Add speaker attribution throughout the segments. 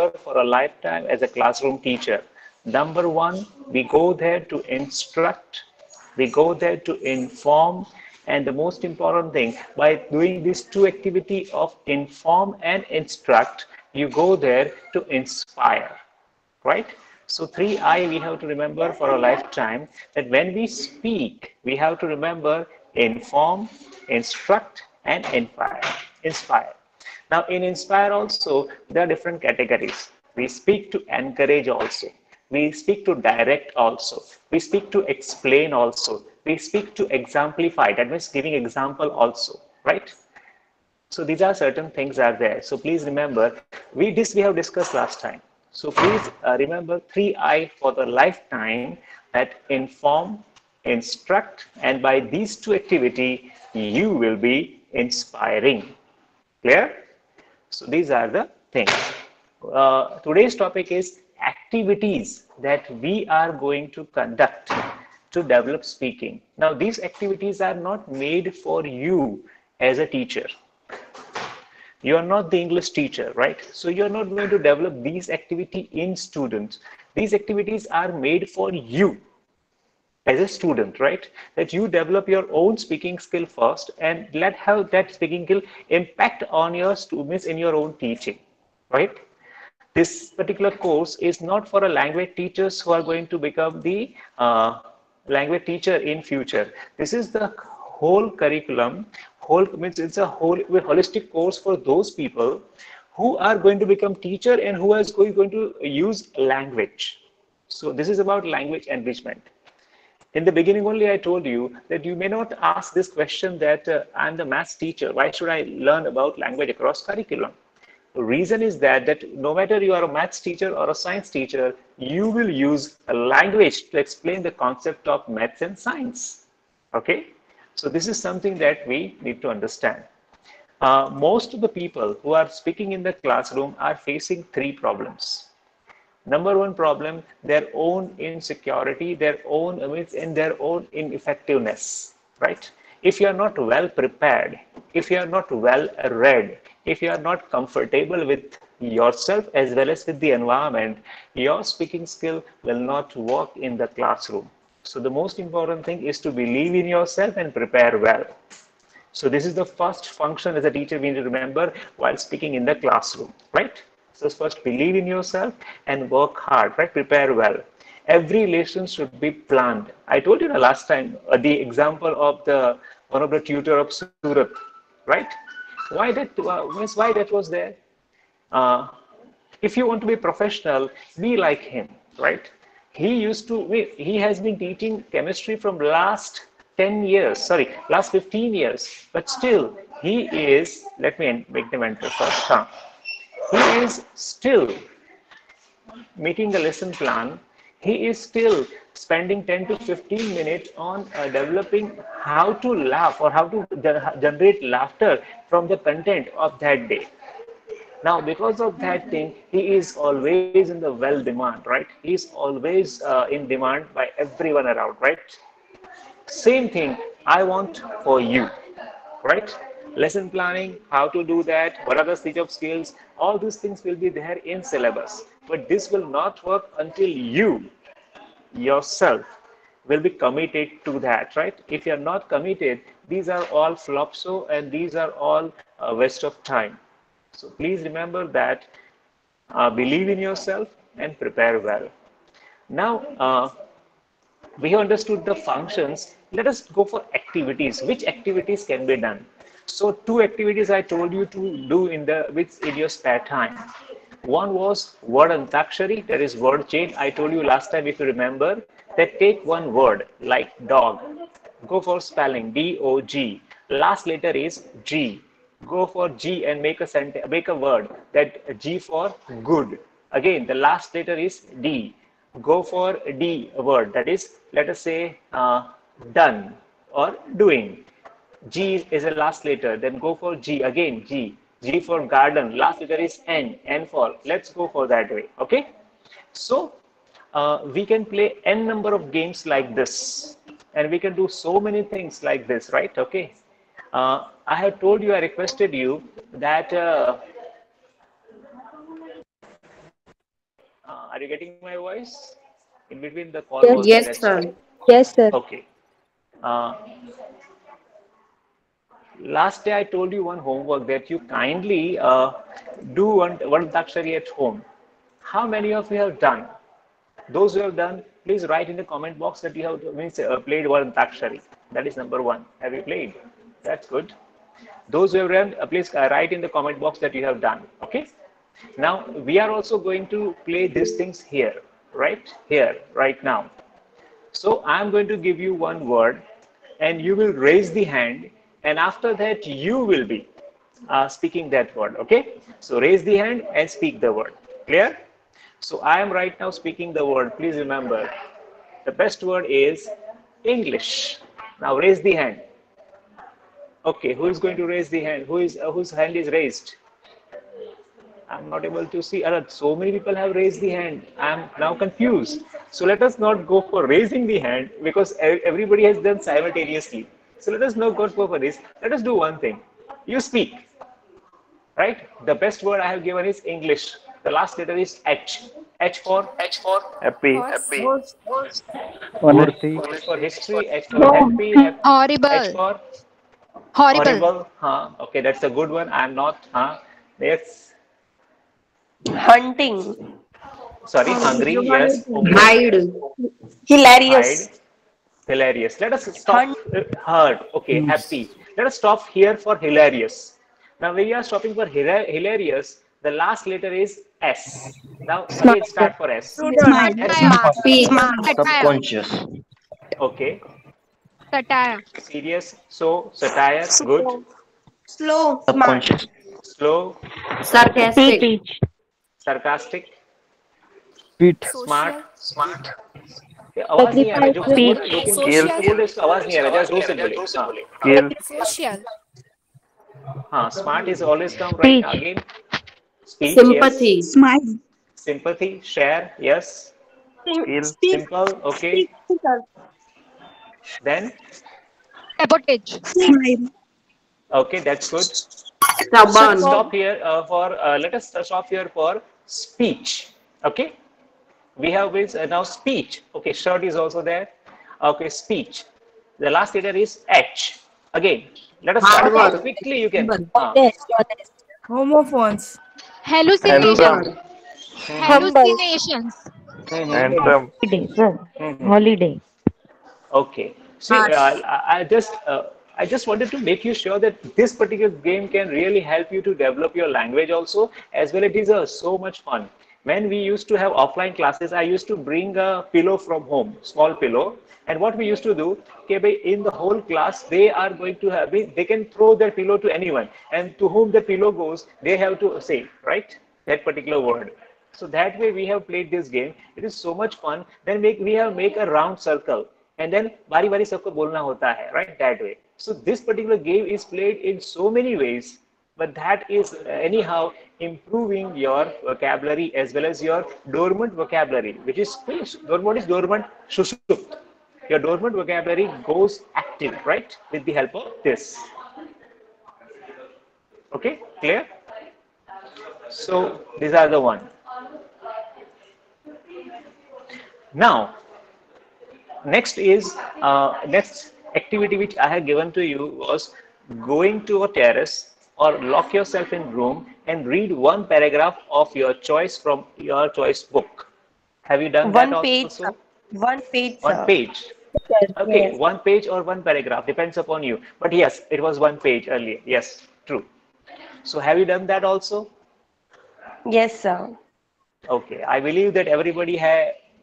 Speaker 1: remember for a lifetime as a classroom teacher. Number one, we go there to instruct, we go there to inform, and the most important thing, by doing these two activity of inform and instruct, you go there to inspire, right? So 3I we have to remember for a lifetime, that when we speak, we have to remember inform, instruct, and inspire. Inspire. Now in inspire also, there are different categories. We speak to encourage also. We speak to direct also. We speak to explain also. We speak to exemplify, that means giving example also, right? So these are certain things are there. So please remember, we have discussed last time. So please remember 3I for the lifetime, that inform, instruct, and by these two activity, you will be inspiring. Clear? So these are the things. Today's topic is activities that we are going to conduct to develop speaking. Now these activities are not made for you as a teacher. You are not the English teacher, right? So you're not going to develop these activity in students. These activities are made for you as a student, right? That you develop your own speaking skill first, and let how that speaking skill impact on your students in your own teaching, right? This particular course is not for a language teachers who are going to become the language teacher in future. This is the whole curriculum. Whole means it's a whole holistic course for those people who are going to become teacher and who is going to use language. So this is about language enrichment. In the beginning only, I told you that you may not ask this question that I'm the maths teacher. Why should I learn about language across curriculum? The reason is that no matter you are a maths teacher or a science teacher, you will use a language to explain the concept of maths and science. Okay? So this is something that we need to understand. Most of the people who are speaking in the classroom are facing three problems. Number one problem, their own insecurity, their own in their own ineffectiveness, right? If you are not well prepared, if you are not well read, if you are not comfortable with yourself as well as with the environment, your speaking skill will not work in the classroom. So the most important thing is to believe in yourself and prepare well. So this is the first function as a teacher we need to remember while speaking in the classroom, right? So first believe in yourself and work hard, right? Prepare well. Every lesson should be planned. I told you the last time the example of the one of the tutor of Surat, right? Why that was there? Uh, if you want to be professional, be like him, right? He has been teaching chemistry from last 10 years, sorry, last 15 years, but still he is, let me make them enter first, he is still making a lesson plan. He is still spending 10 to 15 minutes on developing how to laugh or how to generate laughter from the content of that day. Now, because of that thing, he is always in the well demand, right? He is always in demand by everyone around, right? Same thing I want for you, right? Lesson planning, how to do that, what are the stage of skills, all these things will be there in syllabus. But this will not work until you yourself will be committed to that, right? If you're not committed, these are all flopso and these are all a waste of time. So please remember that believe in yourself and prepare well. Now, we have understood the functions. Let us go for activities. Which activities can be done? So two activities I told you to do in your spare time. One was word antakshari, that is word chain. I told you last time, if you remember, that take one word like dog. Go for spelling D-O-G. Last letter is G. Go for G and make a word that G for good. Again, the last letter is D. Go for D word, that is, let us say done or doing. G is a last letter, then go for G again, G. G for garden, last letter is N, N for, let's go for that way, okay? So we can play N number of games like this, and we can do so many things like this, right? Okay. I have told you, I requested you that Are you getting my voice? In between the call was
Speaker 2: Yes,
Speaker 1: that's
Speaker 2: sir.
Speaker 1: why.
Speaker 3: Yes, sir.
Speaker 1: Okay. Uh, Last day I told you one homework that you kindly do one Dakshari at home. How many of you have done? Those who have done, please write in the comment box that you have played one Dakshari. That is number one. Have you played? That's good. Those who have done, please write in the comment box that you have done. Okay. Now we are also going to play these things here, right? Here, right now. So I'm going to give you one word and you will raise the hand and after that you will be speaking that word. Okay. So raise the hand and speak the word. Clear? So I am right now speaking the word. Please remember the best word is English. Now raise the hand. Okay. Who is going to raise the hand? Whose hand is raised? I'm not able to see. So many people have raised the hand. I'm now confused. So let us not go for raising the hand because everybody has done simultaneously. So let us not go for this. Let us do one thing. You speak, right? The best word I have given is English. The last letter is H. H for
Speaker 4: Happy.
Speaker 1: happy.
Speaker 4: Honesty.
Speaker 1: H for history. H for happy. H
Speaker 5: Horrible.
Speaker 1: for
Speaker 5: Horrible.
Speaker 1: horrible. Huh? Okay, that's a good one. I'm not. Huh? Yes.
Speaker 2: Hunting.
Speaker 1: Sorry, hungry. Yes. Okay.
Speaker 2: Hide.
Speaker 1: Hide.
Speaker 2: Hilarious.
Speaker 1: Hilarious. Let us stop.
Speaker 2: Hunt.
Speaker 1: Heard. Okay.
Speaker 4: Yes.
Speaker 1: Happy. Let us stop here for hilarious. Now, when you are stopping for hilarious, the last letter is S. Now, again, start for S.
Speaker 3: Smile.
Speaker 1: S.
Speaker 5: Satire.
Speaker 2: Speak.
Speaker 5: Satire.
Speaker 4: Subconscious.
Speaker 1: Okay.
Speaker 5: Satire.
Speaker 1: Serious. So, satire. Good.
Speaker 2: Slow. Smart.
Speaker 4: Subconscious.
Speaker 1: Slow.
Speaker 2: Sarcastic.
Speaker 1: Sarcastic.
Speaker 4: Sweet.
Speaker 1: Smart. ये आवाज नहीं आ रहा है जो
Speaker 3: Sacrifice.
Speaker 1: दो तीन
Speaker 4: Scale.
Speaker 1: Minute से बोल रहे इसका आवाज नहीं आ रहा जरा जोर से बोले हाँ
Speaker 4: Scale.
Speaker 1: हाँ smart is always come right again speech yes
Speaker 2: Sympathy.
Speaker 3: Smile.
Speaker 1: sympathy share yes
Speaker 4: Scale.
Speaker 2: Speak.
Speaker 1: simple okay then
Speaker 5: Sabotage.
Speaker 3: Smile.
Speaker 1: okay that's good so
Speaker 2: Stubborn.
Speaker 1: let us stop here for speech okay we have this now speech okay shirt is also there okay speech the last letter is H again let us
Speaker 2: Hard
Speaker 1: start
Speaker 2: work.
Speaker 1: quickly you can
Speaker 3: Homophones.
Speaker 5: Hallucination.
Speaker 4: Handsome.
Speaker 3: Humble.
Speaker 5: Hallucinations.
Speaker 4: Handsome.
Speaker 6: Holiday, sir. Holiday.
Speaker 1: Okay. See, I just wanted to make you sure that this particular game can really help you to develop your language also, as well it is so much fun. When we used to have offline classes, I used to bring a pillow from home, small pillow. And what we used to do, okay, in the whole class, they are going to have, they can throw their pillow to anyone. And to whom the pillow goes, they have to say, right? That particular word. So that way we have played this game. It is so much fun. Then we have make a round circle and then बारी बारी सबको बोलना होता है, right? That way. So this particular game is played in so many ways, but that is anyhow improving your vocabulary as well as your dormant vocabulary, which is dormant is dormant shushupт. Your dormant vocabulary goes active, right? With the help of this. Okay, clear? So these are the one. Now, next is next activity which I have given to you was going to a terrace or lock yourself in room and read one paragraph of your choice from your choice book. Have you done that
Speaker 2: One page.
Speaker 1: also?
Speaker 2: One page,
Speaker 1: One
Speaker 2: sir.
Speaker 1: page. Okay, one page or one paragraph depends upon you. But yes, it was one page earlier. Yes, true. So have you done that also?
Speaker 2: Yes, sir.
Speaker 1: Okay, I believe that everybody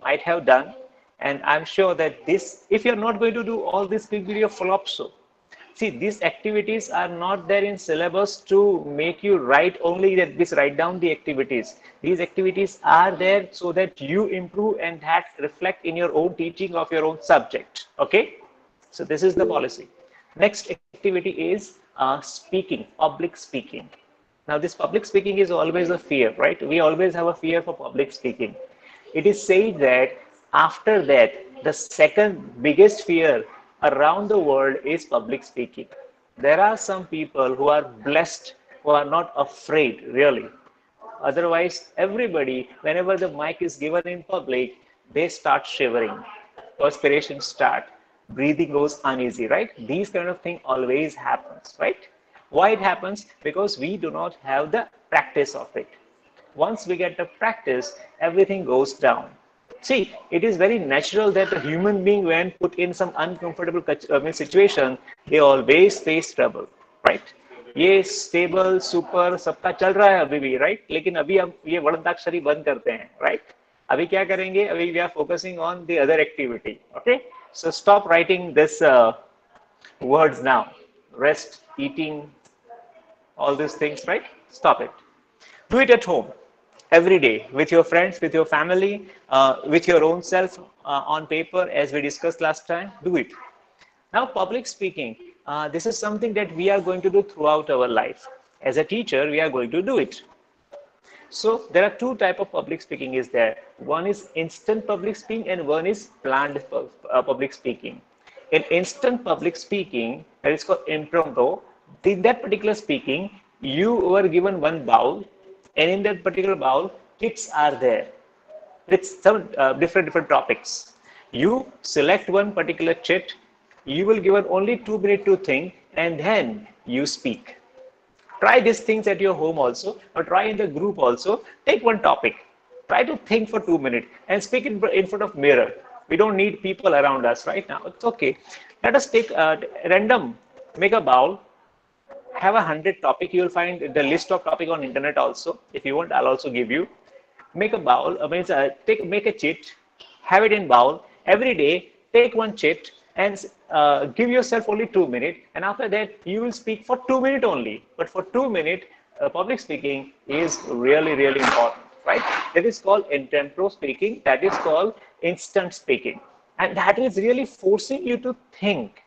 Speaker 1: might have done, and I'm sure that this, if you're not going to do all this, will be your flop. So, see, these activities are not there in syllabus to make you write only that this write down the activities. These activities are there so that you improve and that reflect in your own teaching of your own subject. Okay, so this is the policy. Next activity is speaking, public speaking. Now, this public speaking is always a fear, right? We always have a fear for public speaking. It is said that after that, the second biggest fear around the world is public speaking. There are some people who are blessed, who are not afraid, really. Otherwise, everybody, whenever the mic is given in public, they start shivering, perspiration start, breathing goes uneasy, right? These kind of thing always happens, right? Why it happens? Because we do not have the practice of it. Once we get the practice, everything goes down. See, it is very natural that a human being, when put in some uncomfortable situation, they always face trouble, right? ये stable super सबका चल रहा है अभी भी, right? लेकिन अभी हम ये वर्णताक्षरी बंद करते हैं, राइट? अभी क्या करेंगे? अभी we are focusing on the other activity. Okay, so stop writing this words now. Rest, eating, all these things, right? Stop it. Do it at home every day with your friends, with your family, with your own self, on paper, as we discussed last time. Do it. Now, public speaking, this is something that we are going to do throughout our life. As a teacher, we are going to do it. So there are two types of public speaking is there. One is instant public speaking and one is planned public speaking. In instant public speaking, that is called impromptu. In that particular speaking, you were given one bowl, and in that particular bowl, kits are there with some different topics. You select one particular chit. You will given only 2 minutes to think, and then you speak. Try these things at your home also, or try in the group also. Take one topic. Try to think for 2 minutes and speak in front of mirror. We don't need people around us right now. It's okay. Let us take random, make a bowl, have 100 topic. You will find the list of topic on internet also. If you want, I'll also give you. Make a bowl, make a chit, have it in bowl. Every day, take one chit and give yourself only 2 minutes. And after that, you will speak for 2 minutes only. But for 2 minutes, public speaking is really, really important, right? That is called impromptu speaking. That is called instant speaking. And that is really forcing you to think.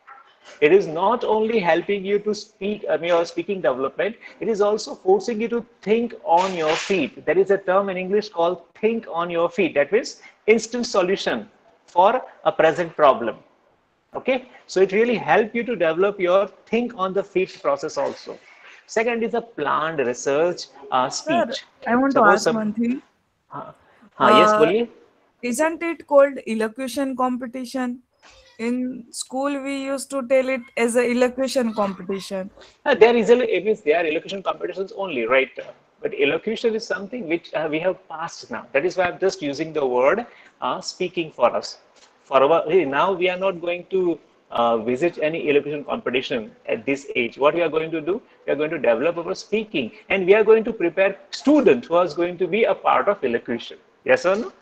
Speaker 1: It is not only helping you to speak, your speaking development, it is also forcing you to think on your feet. There is a term in English called think on your feet. That means instant solution for a present problem. Okay, so it really helps you to develop your think on the feet process also. Second is a planned research speech.
Speaker 7: Sir, I want to ask one thing.
Speaker 1: Yes, बोलिए.
Speaker 7: Isn't it called elocution competition? In school, we used to tell it as a elocution competition.
Speaker 1: There are elocution competitions only, right? But elocution is something which we have passed now. That is why I'm just using the word speaking for us. Now we are not going to visit any elocution competition at this age. What we are going to do, we are going to develop our speaking, and we are going to prepare students who are going to be a part of elocution. Yes or no?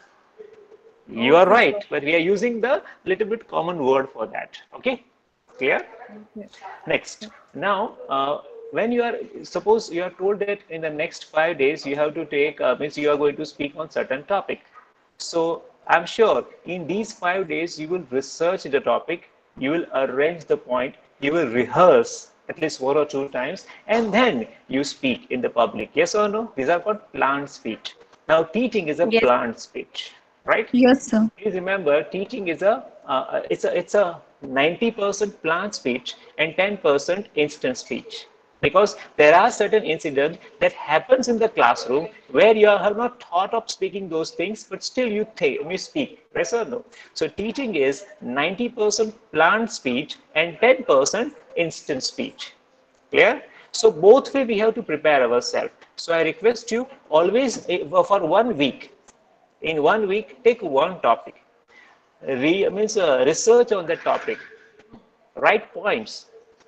Speaker 1: You are right, but we are using the little bit common word for that. Okay, clear?
Speaker 7: Okay.
Speaker 1: Next, now when you are, suppose you are told that in the next 5 days you have to take, means you are going to speak on certain topic. So I'm sure in these 5 days you will research the topic, you will arrange the point, you will rehearse at least 1 or 2 times, and then you speak in the public. Yes or no? These are called planned speech. Now teaching is a planned speech. Right?
Speaker 5: Yes, sir.
Speaker 1: Please remember, teaching is it's a 90% planned speech and 10% instant speech. Because there are certain incidents that happens in the classroom where you have not thought of speaking those things, but still you speak. Yes or no? So teaching is 90% planned speech and 10% instant speech. Clear? So both way we have to prepare ourselves. So I request you always for 1 week. In 1 week, take one topic. Research on that topic. Write points.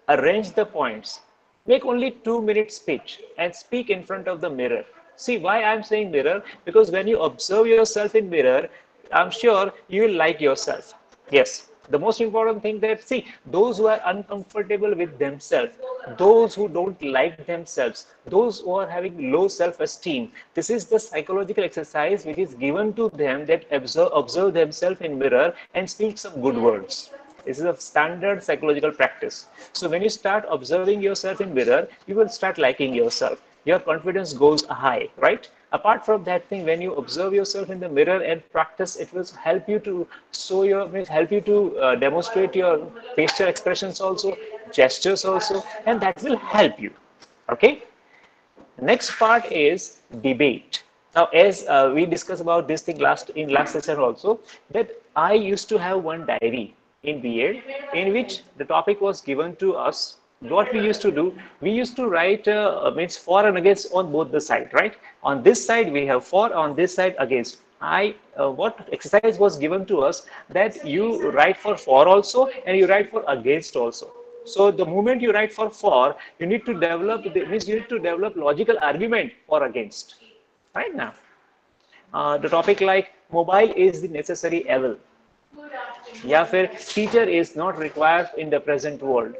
Speaker 1: Arrange the points. Make only 2 minute speech and speak in front of the mirror. See why I'm saying mirror? Because when you observe yourself in mirror, I'm sure you will like yourself. Yes. The most important thing that, see, those who are uncomfortable with themselves, those who don't like themselves, those who are having low self-esteem, this is the psychological exercise which is given to them, that observe themselves in mirror and speak some good words. This is a standard psychological practice. So when you start observing yourself in mirror, you will start liking yourself. Your confidence goes high, right? Apart from that thing, when you observe yourself in the mirror and practice, it will help you to demonstrate your facial expressions also, gestures also, and that will help you. Okay. Next part is debate. Now, as we discussed about this thing in last session also, that I used to have one diary in B.Ed in which the topic was given to us. What we used to do, we used to write means for and against on both the side, right? On this side we have for, on this side against. What exercise was given to us, that you write for also and you write for against also. So the moment you write for, you need to develop, means you need to develop logical argument for against. Right now, the topic like mobile is the necessary evil. या फिर teacher is not required in the present world.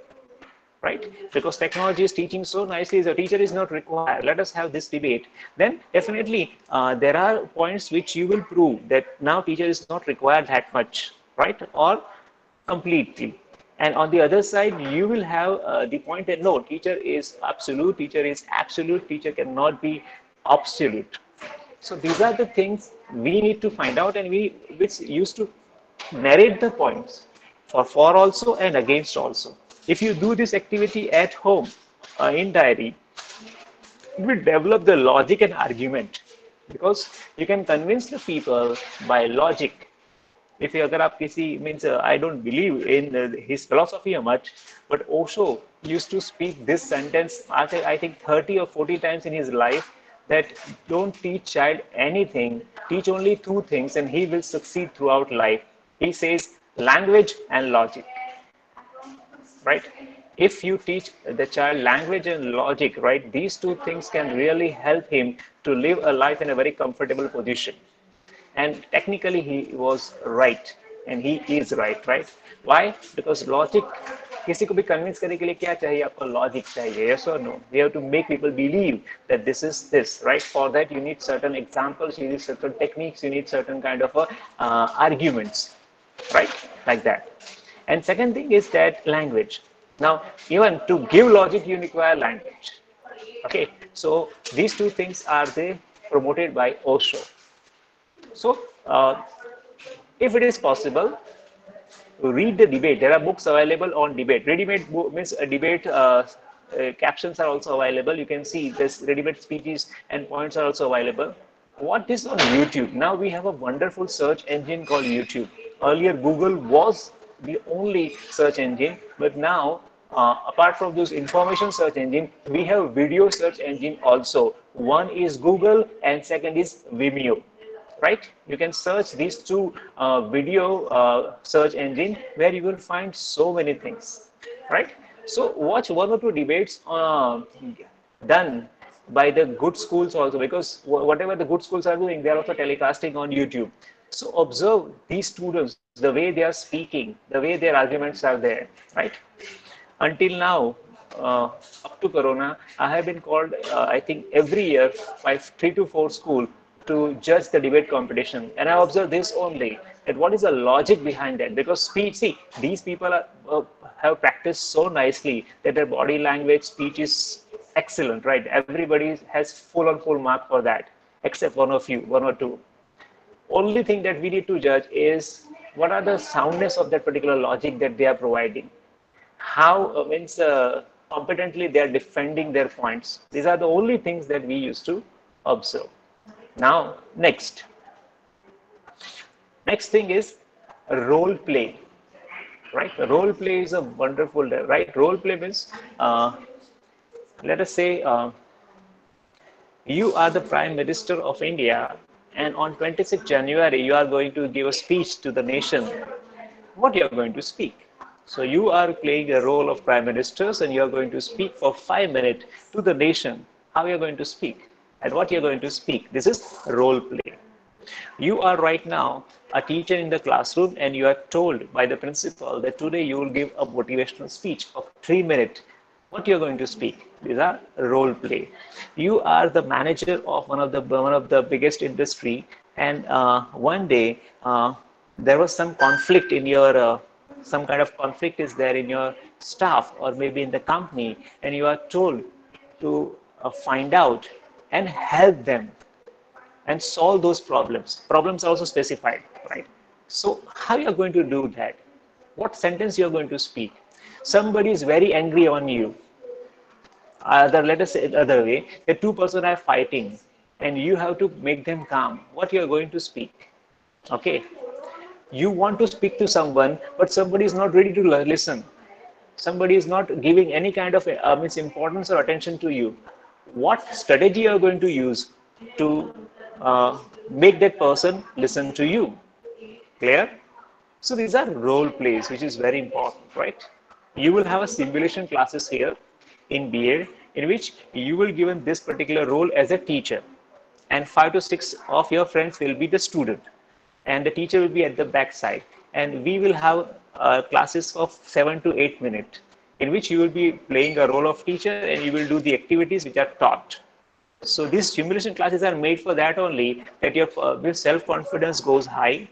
Speaker 1: Right? Because technology is teaching so nicely, the teacher is not required. Let us have this debate. Then definitely there are points which you will prove that now teacher is not required that much, right? Or completely. And on the other side, you will have the point that no, teacher is absolute, teacher cannot be absolute. So these are the things we need to find out, and which used to narrate the points for also and against also. If you do this activity at home in diary, you will develop the logic and argument, because you can convince the people by logic. If you agar aap kisi means I don't believe in his philosophy much, but Osho used to speak this sentence I think 30 or 40 times in his life, that don't teach child anything, teach only two things and he will succeed throughout life. He says language and logic. Right? If you teach the child language and logic, right, these two things can really help him to live a life in a very comfortable position. And technically he was right, and he is right, right? Why? Because logic, किसी को भी convince करने के लिए क्या चाहिए? आपको logic चाहिए, yes or no? We have to make people believe that this is this, right? For that you need certain examples, you need certain techniques, you need certain kind of arguments, right? Like that. And second thing is that language. Now, even to give logic, you require language. Okay, so these two things are they promoted by Osho. So, if it is possible, read the debate. There are books available on debate. Ready-made means debate captions are also available. You can see this ready-made speeches and points are also available. What is on YouTube? Now we have a wonderful search engine called YouTube. Earlier, Google was the only search engine, but now apart from those information search engine, we have video search engine also. One is Google and second is Vimeo, right? You can search these two video search engine where you will find so many things, right? So watch one or two debates done by the good schools also, because whatever the good schools are doing, they are also telecasting on YouTube. So observe these students, the way they are speaking, the way their arguments are there, right? Until now, up to Corona, I have been called, I think, every year by 3 to 4 schools to judge the debate competition. And I observe this only, that what is the logic behind that? Because speech, see, these people have practiced so nicely that their body language, speech is excellent, right? Everybody has full mark for that, except one or two. Only thing that we need to judge is what are the soundness of that particular logic that they are providing. How competently they are defending their points. These are the only things that we used to observe. Now, next thing is role play, right? Role play is a wonderful, right? Role play means, let us say you are the Prime Minister of India, and on 26th January, you are going to give a speech to the nation. What you are going to speak? So you are playing a role of Prime Ministers and you are going to speak for 5 minutes to the nation. How you are going to speak and what you are going to speak. This is role play. You are right now a teacher in the classroom and you are told by the principal that today you will give a motivational speech of 3 minutes. What you are going to speak. These are role play. You are the manager of one of the biggest industry, and one day there was some conflict in your some kind of conflict is there in your staff or maybe in the company, and you are told to find out and help them and solve those problems. Problems are also specified, right? So how you are going to do that? What sentence you are going to speak? Somebody is very angry on you. Let us say it other way, the two person are fighting and you have to make them calm. What you are going to speak? Okay, you want to speak to someone but somebody is not ready to listen. Somebody is not giving any kind of means importance or attention to you. What strategy you are going to use to uh, make that person listen to you? Clear? So these are role plays, which is very important, right? You will have a simulation classes here in BA in which you will given this particular role as a teacher, and 5 to 6 of your friends will be the student, and the teacher will be at the back side, and we will have classes of 7 to 8 minutes in which you will be playing a role of teacher and you will do the activities which are taught. So these simulation classes are made for that only, that your self-confidence goes high.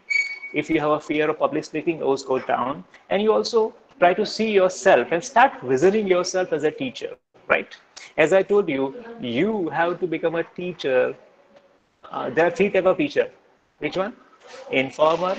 Speaker 1: If you have a fear of public speaking, those go down. And you also try to see yourself and start visioning yourself as a teacher, right? As I told you, you have to become a teacher. There are 3 types of teacher. Which one? Informer,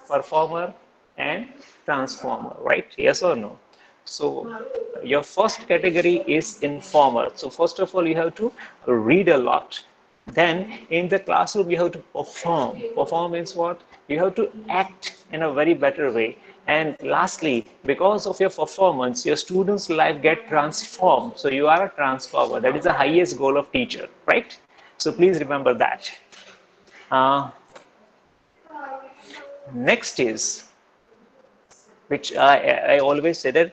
Speaker 1: performer, and transformer, right? Yes or no? So your first category is informer. So first of all, you have to read a lot. Then in the classroom, you have to perform. Perform means what? You have to act in a very better way. And lastly, because of your performance, your students' life get transformed. So you are a transformer. That is the highest goal of teacher, right? So please remember that. Next is, which I always say that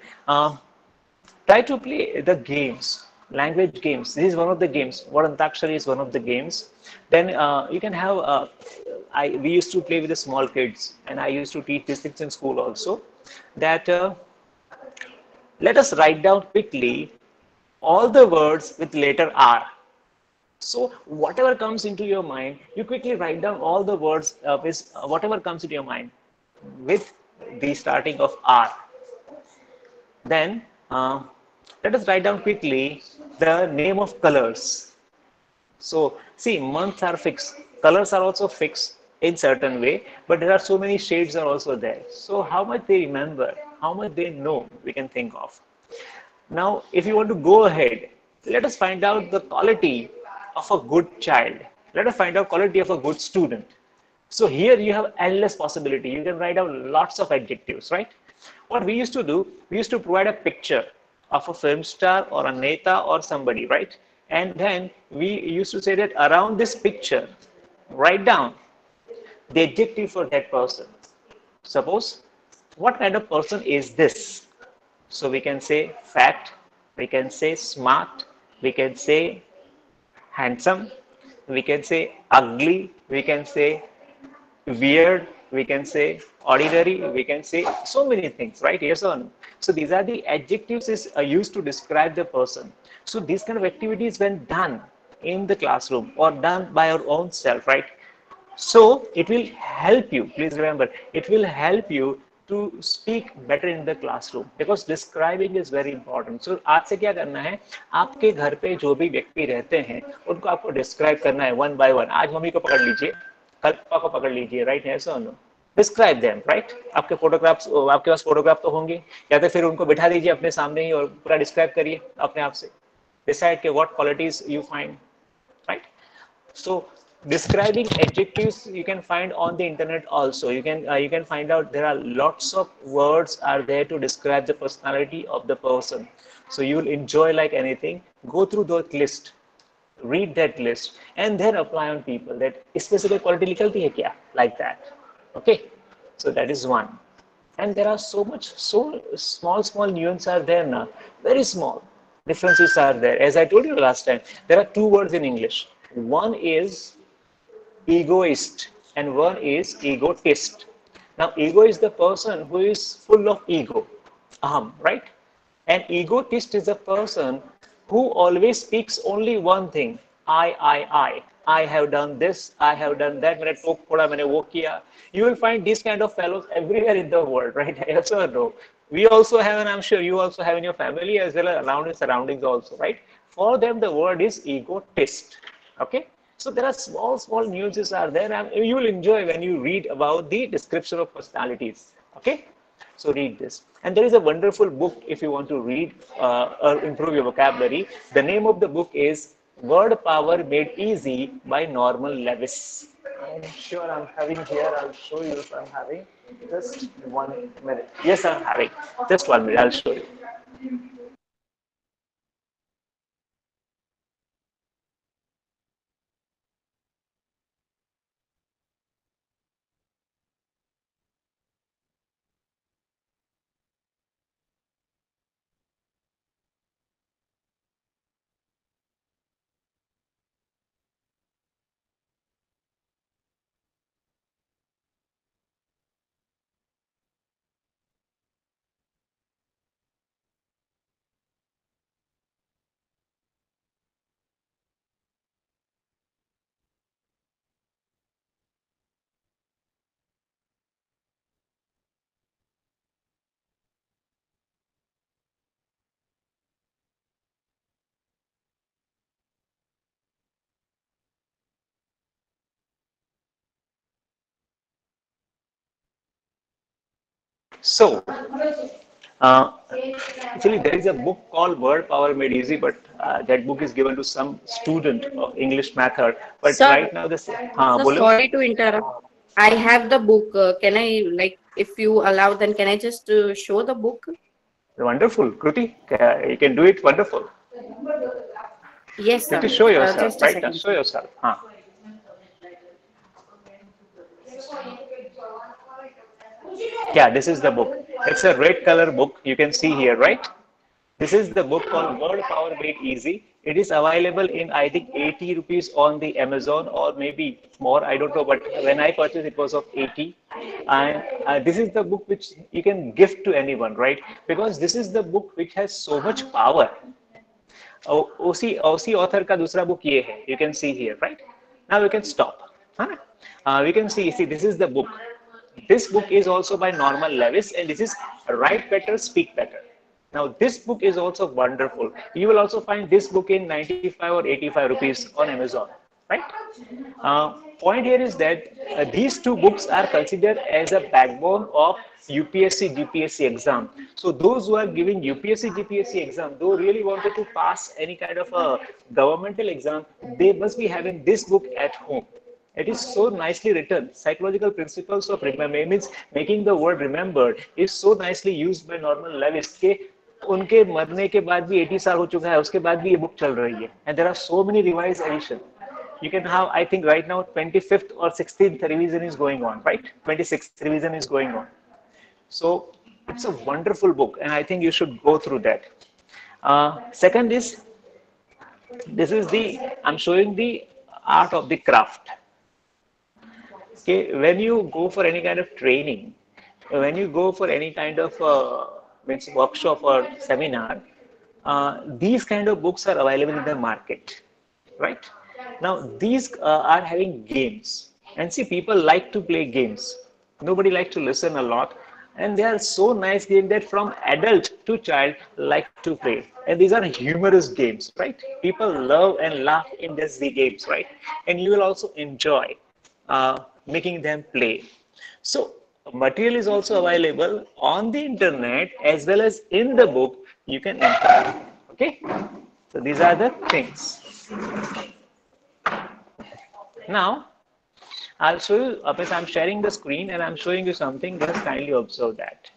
Speaker 1: try to play the games, language games. This is one of the games. Varantakshari is one of the games. Then you can have, we used to play with the small kids, and I used to teach these things in school also, that let us write down quickly all the words with letter R. So whatever comes into your mind, you quickly write down all the words, whatever comes into your mind with the starting of R. Then let us write down quickly the name of colors. So see, months are fixed, colors are also fixed in certain way, but there are so many shades are also there. So how much they remember, how much they know, we can think of. Now, if you want to go ahead, let us find out the quality of a good child. Let us find out quality of a good student. So here you have endless possibility. You can write down lots of adjectives, right? What we used to do, we used to provide a picture of a film star or a neta or somebody, right? And then we used to say that around this picture, write down the adjective for that person. Suppose, what kind of person is this? So we can say fat, we can say smart, we can say handsome, we can say ugly, we can say weird, we can say ordinary, we can say so many things, right? Yes or no? So these are the adjectives is used to describe the person. So these kind of activities, when done in the classroom or done by our own self, right? So it will help you, please remember, it will help you to speak better in the classroom, because describing is very important. So आज से क्या करना है, आपके घर पे जो भी व्यक्ति रहते हैं उनको आपको describe करना है one by one. आज मम्मी को पकड़ लीजिए, कल पापा को पकड़ लीजिए, right? Yes or no? Describe them, right? आपके फोटोग्राफ्स, आपके पास फोटोग्राफ तो होंगे, या तो फिर उनको बिठा दीजिए अपने सामने ही और पूरा डिस्क्राइब करिए अपने आप से. Decide के what qualities you find, right? So describing adjectives you can find on the internet also. You can find out there are lots of words are there to describe the personality of the person. So you will enjoy like anything. Go through that list, read that list, and then apply on people that इसमें से कोई quality निकलती है क्या, like that. Okay, so that is one. And there are so small nuances are there now, very small differences are there. As I told you last time, there are 2 words in English. One is egoist and one is egotist. Now, ego is the person who is full of ego, right? And egotist is a person who always speaks only one thing, I have done this, I have done that, मैंने टोक फोड़ा, मैंने वो किया. You will find these kind of fellows everywhere in the world, right? Yes or no? We also have, and I'm sure you also have in your family as well as around your surroundings also, right? For them, the word is egotist, okay? So there are small nuances are there, and you will enjoy when you read about the description of personalities, okay? So read this. And there is a wonderful book if you want to read or improve your vocabulary. The name of the book is Word Power Made Easy by Norman Lewis. I'm sure I'm having here. I'll show you if I'm having. Just 1 minute. Yes, I'm having. Just 1 minute. I'll show you. So, actually, there is a book called Word Power Made Easy, but that book is given to some student of English method. But
Speaker 2: Sir,
Speaker 1: right now, this,
Speaker 2: sir,
Speaker 1: bolo.
Speaker 2: sorry to interrupt. I have the book. Can I, like, if you allow, then can I just show the book?
Speaker 1: Wonderful, Kruti. You can do it. Wonderful.
Speaker 2: Yes,
Speaker 1: You
Speaker 2: sir.
Speaker 1: have to show yourself,
Speaker 2: Just a
Speaker 1: right?
Speaker 2: second.
Speaker 1: Show yourself. Yeah, this is the book. It's a red color book. You can see here, right? This is the book called Word Power Made Easy. It is available in, I think, 80 rupees on the Amazon or maybe more. I don't know, but when I purchased, it was of 80. And this is the book which you can gift to anyone, right? Because this is the book which has so much power. OC author का दूसरा book ये है. You can see here, right? Now we can stop. We can see, this is the book. This book is also by Norman Lewis, and this is Write Better, Speak Better. Now, this book is also wonderful. You will also find this book in 95 or 85 rupees on Amazon, right? Point here is that these two books are considered as a backbone of UPSC, GPSC exam. So those who are giving UPSC, GPSC exam, those really wanted to pass any kind of a governmental exam, they must be having this book at home. It is so nicely written. Psychological principles of means making the word remembered is so nicely used by Norman Lewis के उनके मरने के बाद भी 80 साल हो चुका है, उसके बाद भी ये बुक चल रही है. And there are so many revised editions. You can have, I think right now 25th or 16th revision is going on, right? 26th revision is going on. So it's a wonderful book, and I think you should go through that. Second is, this is I'm showing the art of the craft. Okay, when you go for any kind of training, when you go for any kind of workshop or seminar, these kind of books are available in the market, right? Now, these are having games. And see, people like to play games. Nobody likes to listen a lot. And they are so nice games that from adult to child like to play. And these are humorous games, right? People love and laugh in these games, right? And you will also enjoy making them play. So material is also available on the internet as well as in the book. You can enter. Okay? So these are the things. Now, I'll show you, I'm sharing the screen and I'm showing you something. Just kindly observe that.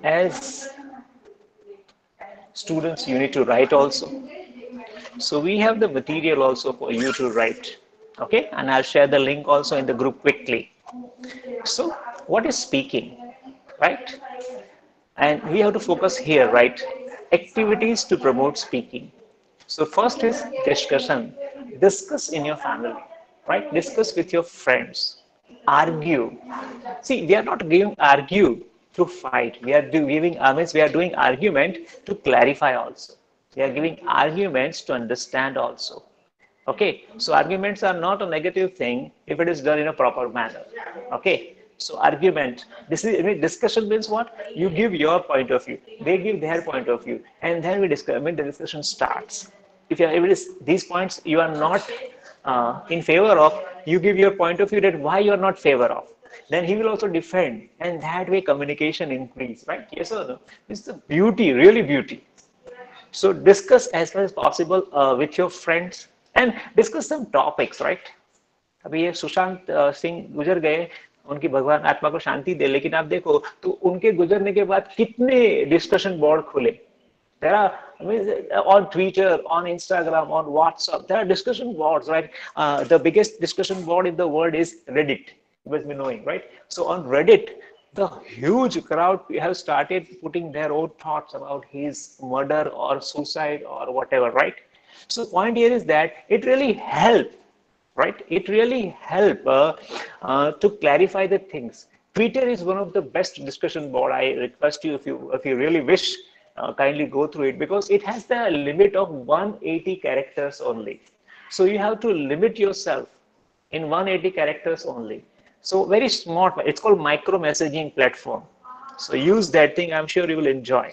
Speaker 1: As students, you need to write also. So we have the material also for you to write. Okay, and I'll share the link also in the group quickly. So what is speaking, right? And we have to focus here, right? Activities to promote speaking. So first is discussion. Discuss in your family, right? Discuss with your friends. Argue. See, we are not giving argue to fight. We are doing argument to clarify also. We are giving arguments to understand also. Okay, so arguments are not a negative thing if it is done in a proper manner. Okay, so argument, discussion means what? You give your point of view, they give their point of view, and then we discuss. When the discussion starts, if these points you are not in favor of, you give your point of view that why you are not favor of. Then he will also defend, and that way communication increase, right? Yes or no? It's the beauty, really beauty. So discuss as much as possible with your friends and discuss some topics, right? अभी ये सुशांत सिंह गुजर गए, उनकी भगवान आत्मा को शांति दे, लेकिन आप देखो तो उनके गुजरने के बाद कितने डिस्कशन बोर्ड खुले. There are, I mean, on Twitter, on Instagram, on WhatsApp, there are discussion boards, right? The biggest discussion board in the world is Reddit. You must be knowing, right? So on Reddit, the huge crowd have started putting their own thoughts about his murder or suicide or whatever, right? So the point here is that it really helped, right? It really helped to clarify the things. Twitter is one of the best discussion board. I request you, if you really wish, kindly go through it, because it has the limit of 180 characters only. So you have to limit yourself in 180 characters only. So very smart. It's called micro messaging platform. So use that thing. I'm sure you will enjoy.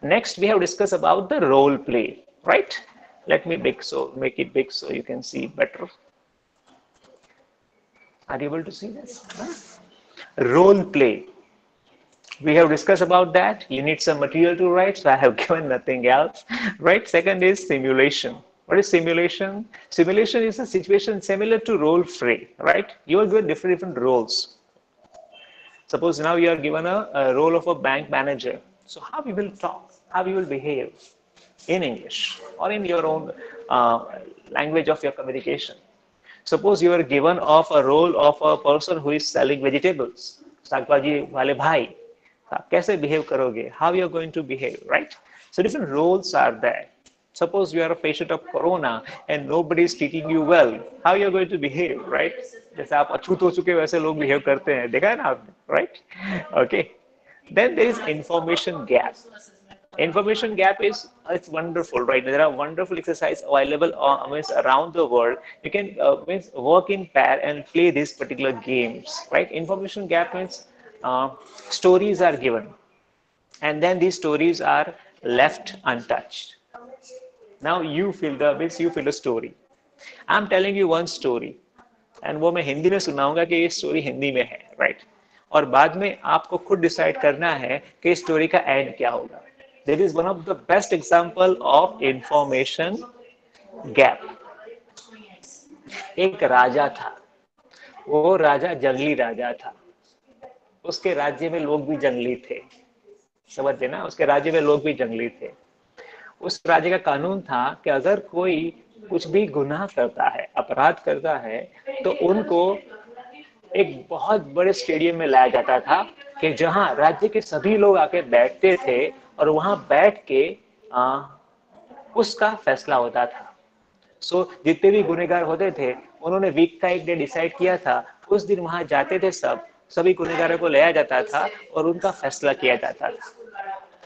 Speaker 1: Next, we have discussed about the role play, right? Let me make it big so you can see better. Are you able to see this? Role play. We have discussed about that. You need some material to write, so I have given nothing else, right? Second is simulation. What is simulation? Simulation is a situation similar to role play, right? You are given different roles. Suppose now you are given a role of a bank manager. So how you will talk, how you will behave in English or in your own language of your communication. Suppose you are given of a role of a person who is selling vegetables. Sakbaji wale bhai. आप कैसे behave करोगे? How you are going to behave, right? So different roles are there. Suppose you are a patient of corona and nobody is treating you well. How you are going to behave, right? जैसे आप अछूत हो चुके वैसे लोग behave करते हैं, देखा है ना आपने, right? Okay. Then there is information gap. Information gap is, it's wonderful, right? There are wonderful exercises available around the world. You can work in pair and play these particular games, right? Information gap means stories are given and then these stories are left untouched. Now you fill the story. I'm telling you one story and वो मैं हिंदी में सुनाऊंगा कि ये story Hindi में है, right? और बाद में आपको खुद डिसाइड करना है कि स्टोरी का एंड क्या होगा. This is one of the best example of information gap. एक राजा था, वो राजा जंगली राजा था. उसके राज्य में लोग भी जंगली थे, समझते ना? उसके राज्य में लोग भी जंगली थे. उस राज्य का कानून था कि अगर कोई कुछ भी गुनाह करता है, अपराध करता है, तो उनको एक बहुत बड़े स्टेडियम में लाया जाता था कि जहां राज्य के सभी लोग आके बैठते थे और वहां बैठ के उसका फैसला होता था. सो जितने भी गुनहगार होते थे उन्होंने वीक का एक डे डिसाइड किया था. उस दिन वहां जाते थे, सभी गुनहगारों को लाया जाता था और उनका फैसला किया जाता था,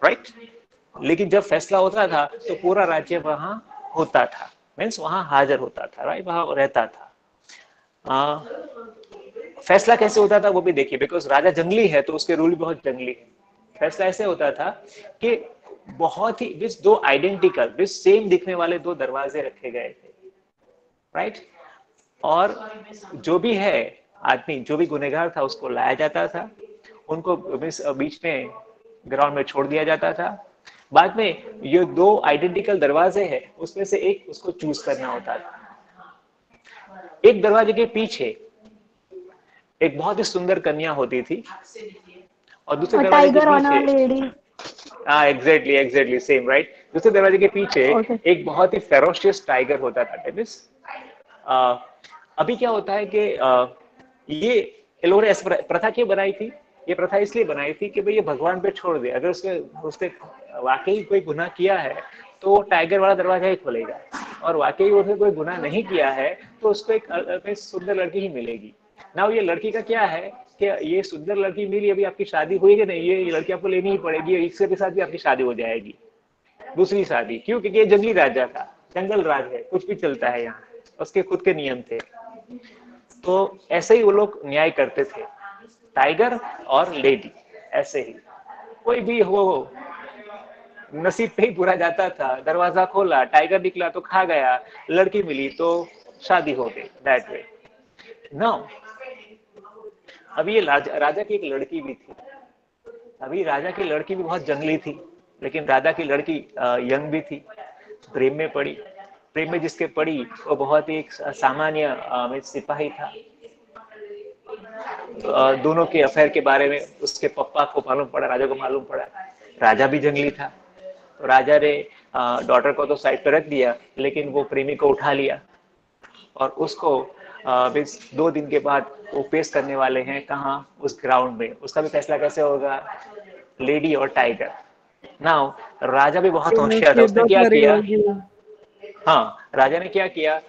Speaker 1: राइट? लेकिन जब फैसला होता था तो पूरा राज्य वहां होता था, मीन्स वहां हाजिर होता था, राइट? वहां रहता था. फैसला कैसे होता था वो भी देखिए, बिकॉज राजा जंगली है तो उसके रूल भी बहुत जंगली है. फैसला ऐसे होता था कि बहुत ही दो आइडेंटिकल सेम दिखने वाले दो दरवाजे रखे गए थे, राइट? और जो भी है आदमी, जो भी गुनहगार था, उसको लाया जाता था, उनको बीच में ग्राउंड में छोड़ दिया जाता था. बाद में ये दो आइडेंटिकल दरवाजे हैं, उसमें से एक उसको चूज करना होता था. एक दरवाजे के पीछे एक बहुत ही सुंदर कन्या होती थी और दूसरे दरवाजे के पीछे एग्जैक्टली सेम, राइट? दूसरे दरवाजे के पीछे एक बहुत ही फेरोशियस टाइगर होता था. अभी क्या होता है कि ये लोगों ने प्रथा क्यों बनाई थी? ये प्रथा इसलिए बनाई थी कि भाई ये भगवान पे छोड़ दे, अगर उसने वाकई कोई गुनाह किया है तो टाइगर वाला दरवाजा ही खोलेगा, और वाकई उसने कोई गुनाह नहीं किया है तो उसको एक सुंदर लड़की ही मिलेगी. ना ये लड़की का क्या है कि ये सुंदर लड़की मिली, अभी आपकी शादी हुई कि नहीं, ये लड़की आपको लेनी ही पड़ेगी, इसके के साथ भी आपकी शादी हो जाएगी, दूसरी शादी. क्यों? क्योंकि ये जंगली राजा था, जंगल राज है, कुछ भी चलता है यहाँ, उसके खुद के नियम थे. तो ऐसे ही वो लोग न्याय करते थे, टाइगर और लेडी. ऐसे ही कोई भी हो, नसीब पे ही बुरा जाता था. दरवाजा खोला, टाइगर निकला तो खा गया, लड़की मिली तो शादी हो गई, दैट वे. नाउ अभी ये राजा की एक लड़की भी थी। अभी राजा की लड़की भी बहुत जंगली थी, लेकिन राजा की लड़की यंग भी थी, प्रेम में पड़ी। प्रेम में जिसके पड़ी वो बहुत ही एक सामान्य सिपाही था। दोनों के अफेयर के बारे में उसके पापा को मालूम पड़ा, राजा को मालूम पड़ा। राजा भी जंगली था, तो राजा ने डॉटर को तो साइड पर रख दिया, लेकिन वो प्रेमी को उठा लिया और उसको 2 दिन के बाद वो पेश करने वाले हैं। कहाँ? उस ग्राउंड में। उसका भी फैसला कैसे होगा? लेडी और टाइगर। नाउ राजा भी बहुत होशियार था। उसने क्या किया? हाँ, राजा ने क्या किया?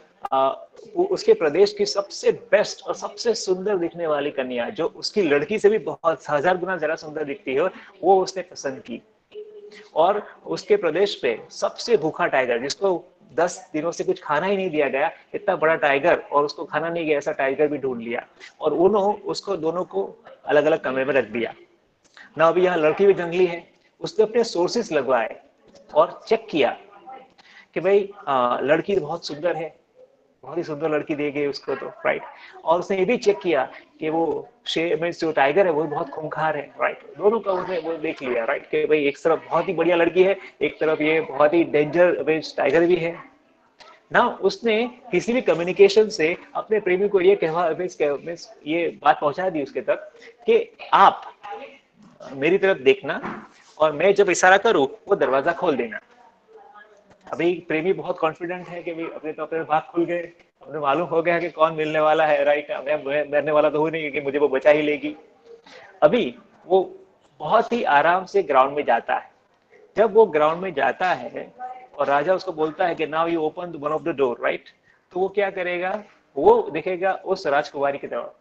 Speaker 1: उसके प्रदेश की सबसे बेस्ट और सबसे सुंदर दिखने वाली कन्या, जो उसकी लड़की से भी बहुत 1000 गुना ज्यादा सुंदर दिखती है, वो उसने पसंद की। और उसके प्रदेश पे सबसे भूखा टाइगर, जिसको 10 दिनों से कुछ खाना ही नहीं दिया गया, इतना बड़ा टाइगर, और उसको खाना नहीं गया ऐसा टाइगर भी ढूंढ लिया और उसको दोनों को अलग अलग कमरे में रख दिया ना। अभी यहाँ लड़की भी जंगली है। उसने अपने सोर्सेस लगवाए और चेक किया कि भाई लड़की बहुत सुंदर है, बहुत ही सुंदर लड़की दी गई उसको तो, राइट। और उसने ये भी चेक किया कि वो जो टाइगर है वो बहुत खूंखार है, राइट। दोनों का उसने वो देख लिया, राइट, कि भाई एक तरफ बहुत ही बढ़िया लड़की है, एक तरफ ये बहुत ही डेंजर टाइगर भी है ना। उसने किसी भी कम्युनिकेशन से अपने प्रेमी को ये ये बात पहुंचा दी उसके तक कि आप मेरी तरफ देखना और मैं जब इशारा करूं वो दरवाजा खोल देना। अभी प्रेमी बहुत कॉन्फिडेंट है कि भाई अपने तो अपने भाग खुल गए, हमें मालूम हो गया कि कौन मिलने वाला है, राइट। मैं मरने वाला तो हूँ नहीं कि मुझे वो बचा ही लेगी। अभी वो बहुत ही आराम से ग्राउंड में जाता है। जब वो ग्राउंड में जाता है और राजा उसको बोलता है कि now you open one of the door, right, तो वो क्या करेगा? वो देखेगा उस राजकुमारी की तरफ।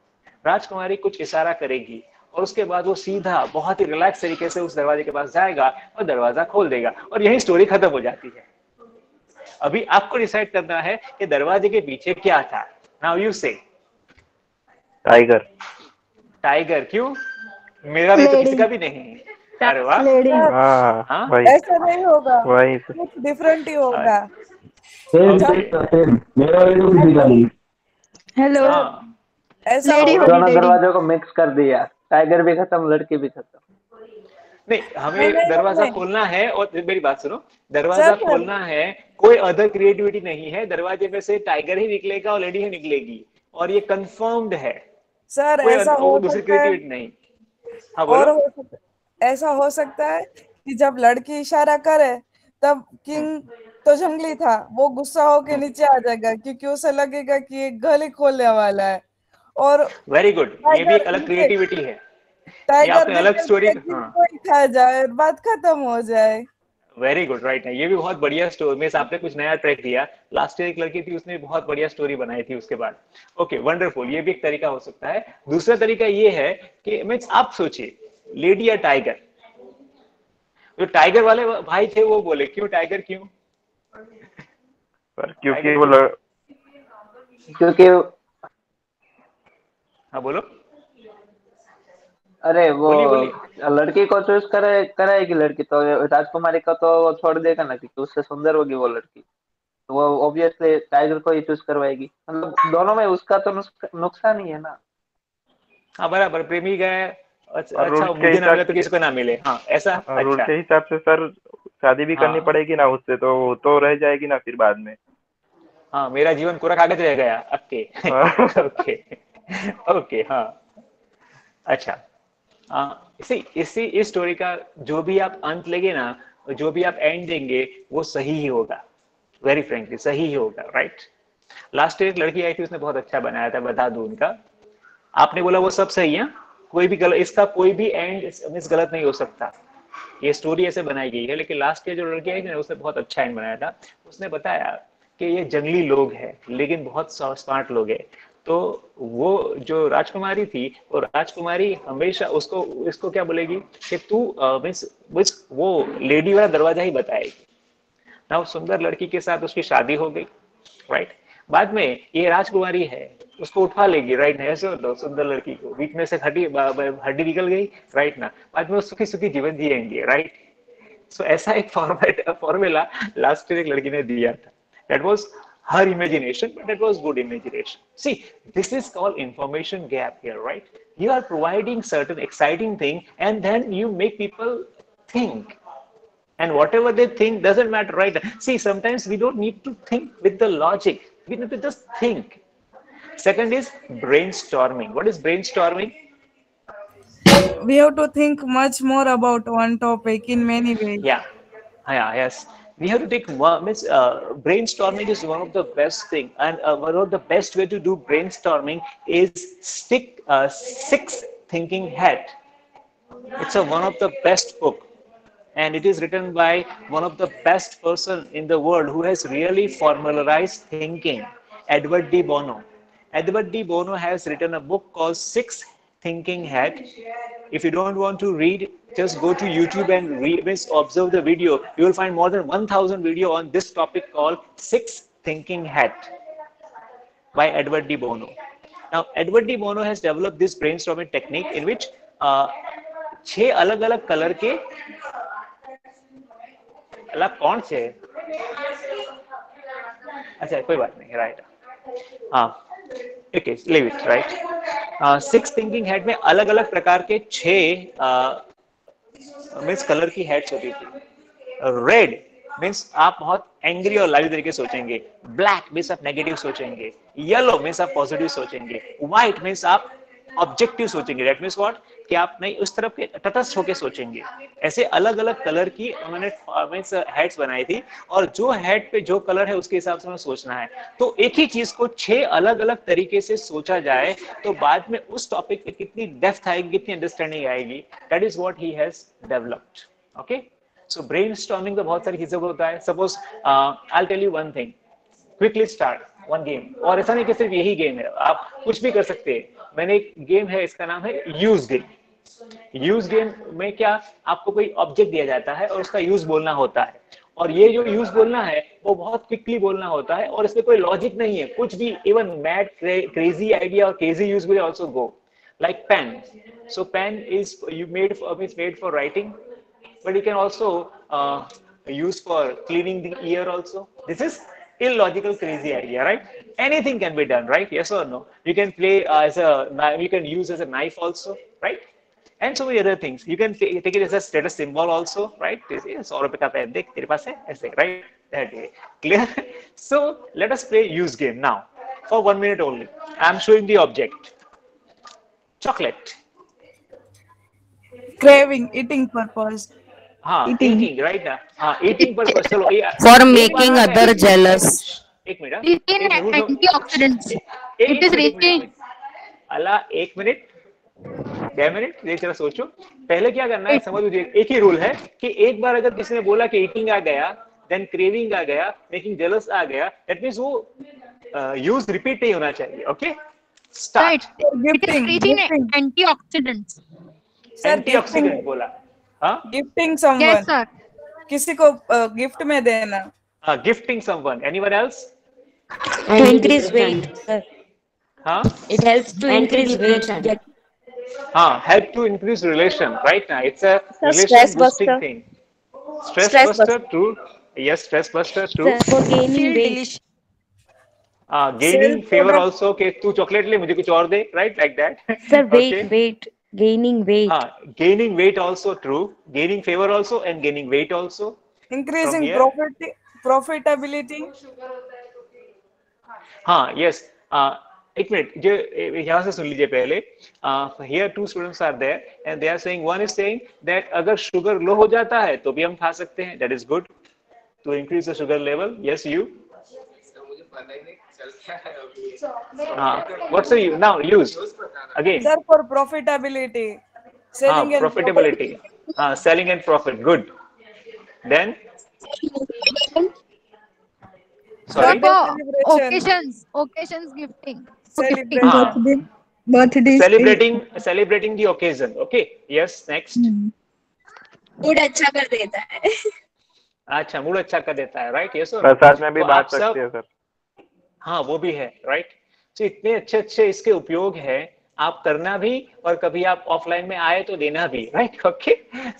Speaker 1: राजकुमारी कुछ इशारा करेगी और उसके बाद वो सीधा बहुत ही रिलैक्स तरीके से उस दरवाजे के पास जाएगा और दरवाजा खोल देगा और यही स्टोरी खत्म हो जाती है। अभी आपको डिसाइड करना है कि दरवाजे के पीछे क्या था। नाउ यू से।
Speaker 4: टाइगर।
Speaker 1: टाइगर क्यों? मेरा भी तो किसी का भी नहीं। अरे वाह,
Speaker 4: हाँ वही,
Speaker 7: ऐसा नहीं होगा,
Speaker 4: वही
Speaker 7: कुछ डिफरेंट ही होगा।
Speaker 3: हेलो
Speaker 7: ऐसा
Speaker 3: लेडी
Speaker 7: होगा।
Speaker 8: दोनों दरवाजों को मिक्स कर दिया, टाइगर भी खत्म, लड़की भी खत्म।
Speaker 1: नहीं, हमें
Speaker 7: नहीं,
Speaker 1: दरवाजा
Speaker 7: नहीं।
Speaker 1: खोलना है और मेरी बात सुनो, दरवाजा
Speaker 7: सर,
Speaker 1: खोलना है, कोई अदर क्रिएटिविटी नहीं है। दरवाजे में से टाइगर ही निकलेगा और लेडी ही निकलेगी और ये कंफर्म्ड है।
Speaker 7: सर
Speaker 1: कोई
Speaker 7: ऐसा हो
Speaker 1: दूसरी
Speaker 7: सकता है,
Speaker 1: क्रिएटिविटी नहीं। हाँ
Speaker 7: और
Speaker 1: बोलो।
Speaker 7: ऐसा हो सकता है कि जब लड़की इशारा करे तब किंग तो जंगली था, वो गुस्सा होके नीचे आ जाएगा क्योंकि उसे लगेगा कि एक गली खोलने वाला है। और
Speaker 1: वेरी गुड, ये भी एक अलग क्रिएटिविटी है। ये
Speaker 7: टाइगर
Speaker 1: आपने अलग स्टोरी। हाँ,
Speaker 7: कोई खा जाए, बात खत्म हो जाए।
Speaker 1: वेरी गुड, राइट है। ये भी बहुत बढ़िया स्टोरी में आपने कुछ नया ट्रैक दिया। लास्ट ईयर एक लड़की थी, उसने बहुत बढ़िया स्टोरी बनाई थी उसके बाद। ओके, वंडरफुल, ये भी एक तरीका हो सकता है। दूसरा तरीका ये है कि मीन्स आप सोचिए, लेडी या टाइगर। जो टाइगर वाले भाई थे वो बोले क्यों टाइगर, क्यों?
Speaker 4: पर क्योंकि वो
Speaker 8: क्योंकि
Speaker 1: हाँ बोलो।
Speaker 8: अरे वो
Speaker 1: बोलिए।
Speaker 8: लड़की को चूज कराएगी लड़की, तो राजकुमारी का तो वो छोड़ देगा ना, क्योंकि उससे सुंदर होगी वो लड़की, तो वो ऑब्वियसली टाइगर को ही चूज करवाएगी। मतलब दोनों में उसका तो नुकसान ही है ना।
Speaker 1: हाँ बराबर, प्रेमी गए, अच्छा
Speaker 4: रूल्स के
Speaker 1: मुझे ना
Speaker 4: हिसाब
Speaker 1: मिले तो किसी को ना मिले, हाँ ऐसा।
Speaker 4: रूल
Speaker 1: अच्छा,
Speaker 4: के हिसाब से सर शादी भी करनी
Speaker 1: हाँ।
Speaker 4: पड़ेगी ना उससे, तो वो तो रह जाएगी ना फिर बाद में।
Speaker 1: हाँ, मेरा जीवन पूरा कागज रह गया। ओके ओके ओके, हाँ अच्छा। इस स्टोरी का जो भी आप अंत लेंगे ना, जो भी आप एंड देंगे, वो सही ही होगा। वेरी फ्रेंकली सही ही होगा, राइट। लास्ट ईयर एक लड़की आई थी, उसने बहुत अच्छा बनाया था, बता दूं उनका। आपने बोला वो सब सही है, कोई भी गलत, इसका कोई भी एंड मिस गलत नहीं हो सकता। ये स्टोरी ऐसे बनाई गई है, लेकिन लास्ट ईयर जो लड़की आई थी ना, उसने बहुत अच्छा एंड बनाया था। उसने बताया कि ये जंगली लोग हैं लेकिन बहुत स्मार्ट लोग हैं। तो वो जो राजकुमारी थी, वो राजकुमारी हमेशा इसको क्या बोलेगी कि तू मीन्स वो लेडी वाला दरवाजा ही बताएगी ना। उस सुंदर लड़की के साथ उसकी शादी हो गई, राइट। बाद में ये राजकुमारी है, उसको उठा लेगी, राइट ना। ऐसे होता, सुंदर लड़की को बीच में से हड्डी निकल गई, राइट ना। बाद में वो सुखी सुखी जीवन जिएंगे, राइट। सो ऐसा एक फॉर्मूला लास्ट ईयर एक लड़की ने दिया था। That was her imagination, but that was good imagination. See, this is called information gap here, right? You are providing certain exciting thing, and then you make people think. And whatever they think doesn't matter, right? See, sometimes we don't need to think with the logic. We need to just think. Second is brainstorming. What is brainstorming?
Speaker 7: We have to think much more about one topic in many ways.
Speaker 1: Yeah, yes. We have to take brainstorming is one of the best thing, and one of the best way to do brainstorming is stick Six Thinking Hat. It's one of the best book, and it is written by one of the best person in the world who has really formalized thinking, Edward de Bono. Edward de Bono has written a book called Six Thinking Hat. If you don't want to read, just go to YouTube and read, observe the video. You will find more than 1,000 video on this topic called Six Thinking Hat by Edward de Bono. Now, Edward de Bono has developed this brainstorming technique in which 6 अलग-अलग colour के अलग कौन से अच्छा कोई बात नहीं right okay, leave it, right? Six Thinking Hat में अलग अलग प्रकार के 6 मीन्स कलर की हेड्स होती थी। रेड मीन्स आप बहुत एंग्री और लाइव तरीके सोचेंगे, ब्लैक मीन्स आप नेगेटिव सोचेंगे, येलो मीन्स आप पॉजिटिव सोचेंगे, व्हाइट मीन्स आप ऑब्जेक्टिव सोचेंगे। दैट मीन्स व्हाट कि आप नहीं उस तरफ के तटस्थ होके सोचेंगे। ऐसे अलग अलग कलर की उन्होंने मीन्स हेड्स बनाई थी, और जो हेड पे जो कलर है उसके हिसाब से हमें सोचना है। तो एक ही चीज को 6 अलग अलग तरीके से सोचा जाए तो बाद में उस टॉपिक पे कितनी डेप्थ आएगी, कितनी अंडरस्टैंडिंग आएगी। That is what he has developed. Okay, so brainstorming तो बहुत सारी चीजों को होता है। Suppose I will tell you one thing, quickly start one game. और ऐसा नहीं कि सिर्फ यही गेम है, आप कुछ भी कर सकते हैं। मैंने एक गेम है, इसका नाम है यूज गेम। यूज गेम में क्या, आपको कोई ऑब्जेक्ट दिया जाता है और उसका यूज बोलना होता है, और ये जो यूज बोलना है वो बहुत क्विकली बोलना होता है, और इसमें कोई लॉजिक नहीं है कुछ भी। इवन मैड क्रेजी आइडिया और crazy use will also go, like pen. So pen is you made for writing, but you can also use for cleaning the ear also. This is illogical crazy idea, right? Anything can be done, right? Yes or no? You can play you can use as a knife also, right? And so many other things. You can take it as a status symbol also, right? This is 100 रुपए का pen देख तेरे पास है ऐसे, right? That way. Clear? So let us play use game now for 1 minute only. I am showing the object. Chocolate.
Speaker 7: Craving, eating purpose.
Speaker 1: हाँ, eating, right ना? हाँ, eating purpose. चलो
Speaker 2: For making other jealous.
Speaker 1: एक minute.
Speaker 5: Rich in antioxidants. It is rich in.
Speaker 1: Allah 1 minute 2 minute देख जरा सोचो। पहले क्या करना है समझ लीजिए, एक ही रूल है कि एक बार अगर किसी ने बोला कि ईटिंग आ गया, देन क्रेविंग आ गया, मेकिंग जेलस आ गया, दैट मींस वो यूज रिपीट नहीं होना चाहिए। Okay, start.
Speaker 5: It is rich in antioxidants.
Speaker 1: Antioxidant बोला। हाँ,
Speaker 7: गिफ्टिंग समवन।
Speaker 5: Yes, sir.
Speaker 7: किसी को गिफ्ट में देना।
Speaker 1: Gifting someone. Anyone else?
Speaker 6: To increase weight, sir.
Speaker 1: हाँ,
Speaker 6: It helps to increase weight.
Speaker 1: हाँ, help to increase relation, right? Now it's a relation
Speaker 3: stress
Speaker 1: boosting
Speaker 3: buster.
Speaker 1: thing. Stress
Speaker 3: Stress
Speaker 1: buster, true. Yes, stress buster, true.
Speaker 3: Sir, for gaining weight.
Speaker 1: Gaining favor also, कि तू chocolate ले मुझे कुछ और दे, right? Like that.
Speaker 3: Sir,
Speaker 1: Okay.
Speaker 3: weight. Gaining weight.
Speaker 1: Gaining weight also true. Gaining favor also and gaining weight also.
Speaker 7: Increasing
Speaker 1: From here?
Speaker 7: profitability.
Speaker 1: हाँ, yes. एक minute, जो यहाँ से सुन लीजिए पहले। Here 2 students are there and they are saying, one is saying that अगर sugar लो हो जाता है तो भी हम खा सकते हैं, that is good to increase the sugar level. Yes, you. What's the now use again?
Speaker 7: Sir, for profitability. Selling and
Speaker 1: Profitability. Selling and profit. Good. Then. Sorry.
Speaker 7: Celebration.
Speaker 5: Occasions gifting. For gifting.
Speaker 7: Celebration.
Speaker 3: Birthday.
Speaker 1: Celebrating the occasion. Okay. Yes. Next.
Speaker 3: Mood अच्छा कर देता है।
Speaker 1: अच्छा, mood अच्छा कर देता है, right? Yes.
Speaker 4: प्रसाद में भी बांट सकते हैं सर।
Speaker 1: हाँ, वो भी है, राइट? तो इतने अच्छे इसके उपयोग है, आप करना भी और कभी आप ऑफलाइन में आए तो देना भी, right? Okay,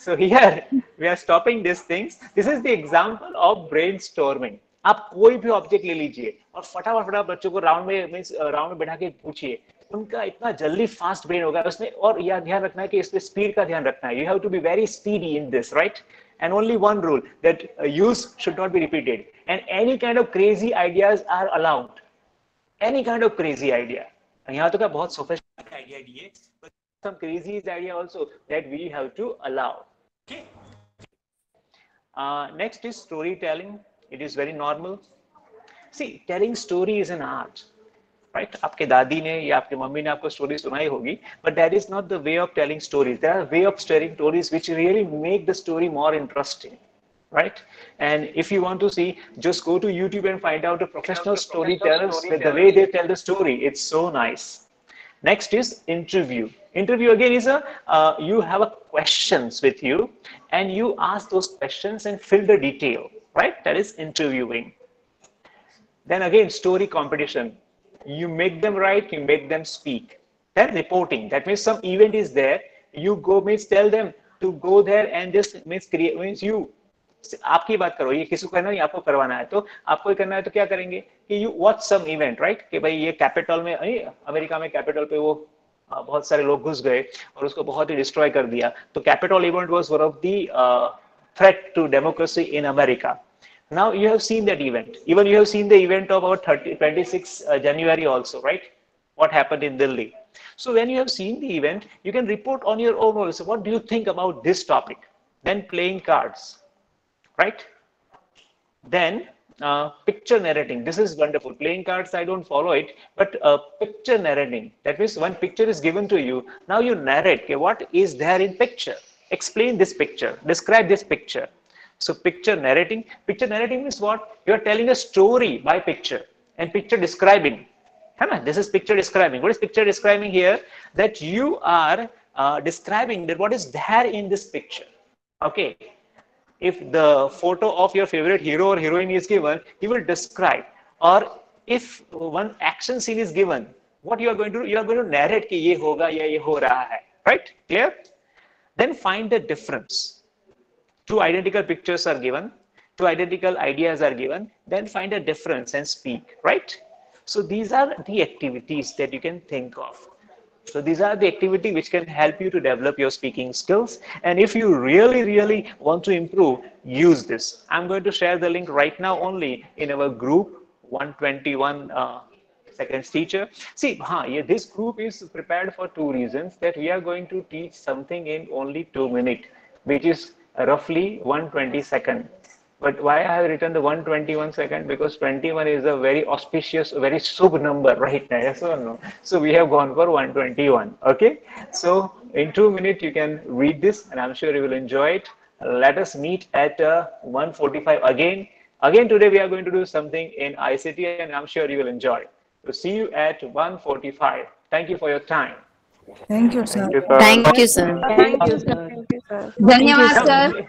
Speaker 1: so here we are stopping this things. This is the example of brainstorming. आप कोई भी ऑब्जेक्ट ले लीजिए और फटाफट फटाफट बच्चों को राउंड में बैठा के पूछिए, उनका इतना जल्दी फास्ट ब्रेन होगा उसमें। और यह ध्यान रखना है कि इसमें स्पीड का ध्यान रखना है। You have to be very speedy in this, right? And only one rule, that use should not be repeated, and any kind of crazy ideas are allowed. Any kind of crazy idea. यहाँ तो क्या बहुत sophisticated idea दिए, but some crazy idea also that we have to allow. Okay. Next is storytelling. It is very normal. See, telling story is an art. Right? आपके दादी ने या आपके मम्मी ने आपको स्टोरी सुनाई होगी, but that is not the way of telling stories. There are way of telling stories which really make the story more interesting, right? And if you want to see, just go to YouTube and find out the professional storytellers with the way they tell the story. It's so nice. Next is interview. Interview again is you have a questions with you and you ask those questions and fill the detail, right? That is interviewing. Then again, story competition. You make them write, you make them speak. Then reporting. That means some event is there. You go, means tell them to go there and just means create, means you. आपकी बात करो, ये किसी को करना नहीं, आपको करवाना है, तो आपको करना है तो क्या करेंगे कि you watch some event, right? कि भाई ये कैपिटल में, अमेरिका में कैपिटल पे वो बहुत सारे लोग घुस गए और उसको बहुत ही डिस्ट्रॉय कर दिया. तो capital event was one of the threat to democracy in America. Now you have seen that event. Even you have seen the event of about 26 January also, right? What happened in Delhi. So when you have seen the event, you can report on your own also. What do you think about this topic? Then playing cards, right? Then picture narrating. This is wonderful. Playing cards, I don't follow it, but picture narrating. That means one picture is given to you. Now you narrate, okay, what is there in picture? Explain this picture. Describe this picture. So picture narrating means what? You are telling a story by picture and picture describing. This is picture describing. What is picture describing here? That you are describing that what is there in this picture. Okay. If the photo of your favorite hero or heroine is given, you will describe. Or if one action scene is given, what you are going to do? You are going to narrate कि ये होगा या ये हो रहा है. Right? Clear? Then find the difference. Two identical pictures are given, two identical ideas are given, then find a difference and speak, right? So these are the activities that you can think of. So these are the activities which can help you to develop your speaking skills. And if you really want to improve, use this. I'm going to share the link right now only in our group, 121 seconds teacher. See, this group is prepared for two reasons, that we are going to teach something in only 2 minutes, which is roughly 120 seconds. But why I have written the 121 second? Because 21 is a very auspicious, very sub number right now. Yes or no? So we have gone for 121. Okay. So in 2 minutes you can read this, and I'm sure you will enjoy it. Let us meet at 1:45 again. Again today we are going to do something in ICT, and I'm sure you will enjoy. So see you at 1:45. Thank you for your time.
Speaker 7: Thank you, sir.
Speaker 2: Thank you, sir.
Speaker 6: Thank you, sir.
Speaker 5: धन्यवाद sir.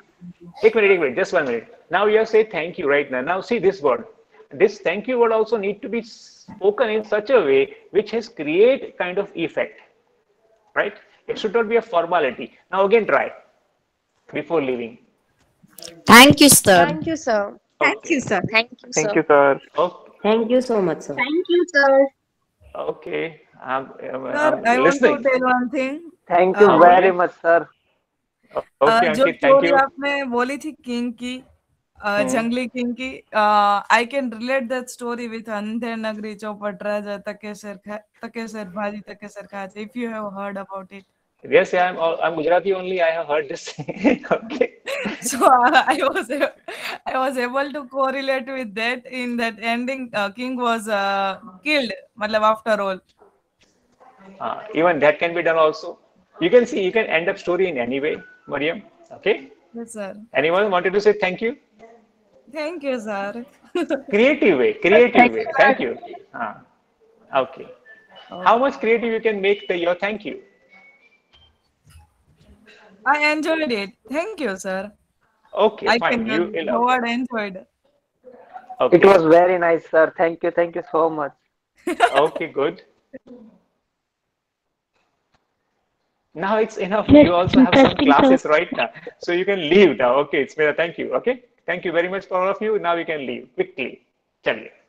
Speaker 1: एक minute, just 1 minute. Now you have said thank you right now. Now see this word. This thank you word also need to be spoken in such a way which has create kind of effect, right? It should not be a formality. Now again try before leaving.
Speaker 2: Thank you, sir.
Speaker 6: Thank you, sir.
Speaker 3: Thank you, sir.
Speaker 6: Thank you,
Speaker 4: Thank
Speaker 6: sir.
Speaker 4: you, sir.
Speaker 1: Okay.
Speaker 6: Thank you so much, sir.
Speaker 5: Thank you, sir.
Speaker 1: Okay. I'm
Speaker 7: Sir, I want
Speaker 1: listening.
Speaker 7: to tell one thing.
Speaker 8: Thank you very much, sir.
Speaker 1: Okay,
Speaker 7: जो
Speaker 1: Ankit, thank
Speaker 7: story
Speaker 1: you.
Speaker 7: आपने बोली थी king की, जंगली king की, I can relate that story with Andher Nagari चौपट राजा तकेसर भाजी तकेसर खाते. If you have heard about it.
Speaker 1: Yes, yeah, I'm Gujarati only. I have heard this. Okay.
Speaker 7: So I was able to correlate with that. In that ending, king was killed. मतलब after all.
Speaker 1: Even that can be done also. You can see, you can end up story in any way, Mariam. Okay.
Speaker 7: Yes, sir.
Speaker 1: Anyone wanted to say thank you?
Speaker 7: Thank you, sir.
Speaker 1: Creative way. Thank you. Okay. How much creative you can make your thank you?
Speaker 7: I enjoyed it. Thank you, sir.
Speaker 1: Okay,
Speaker 7: I
Speaker 1: fine.
Speaker 7: can
Speaker 1: You
Speaker 7: forward enjoyed.
Speaker 1: okay.
Speaker 8: It was very nice, sir. Thank you so much.
Speaker 1: Okay, good. Now it's enough. You also have some classes right now, so you can leave now. Okay, it's better. Thank you. Okay. Thank you very much for all of you. Now we can leave quickly. चलिए